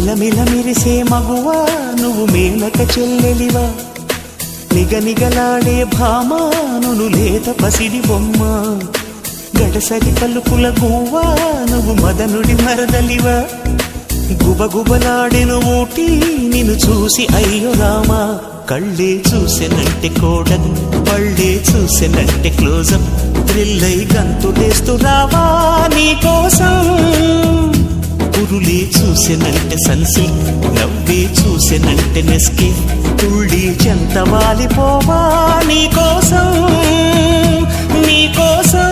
మిలమిల మెరిసే మగువా నువ్వు మేనక చెల్లెలివా నిగనిగలాడే భామా నువ్వు లేత పసిడి బొమ్మ గడసరి పలుకుల గువ్వా నువ్వు మదనుడి మరదలివా గుబగుబలాడెను ఊటి నిన్ను చూసి అయ్యో రామా కళ్ళే చూసెనంటే కోడలు పళ్ళే చూసెనంటే క్లోజప్ థ్రిల్లై గంతులేస్తూ రావా నీకోసం పురులే చూసెనంటే సన్సిల్క్ నవ్వే చూసెనంటే నెస్కే తుళ్ళి చెంత వాలిపోవా నీకోసం నీకోసం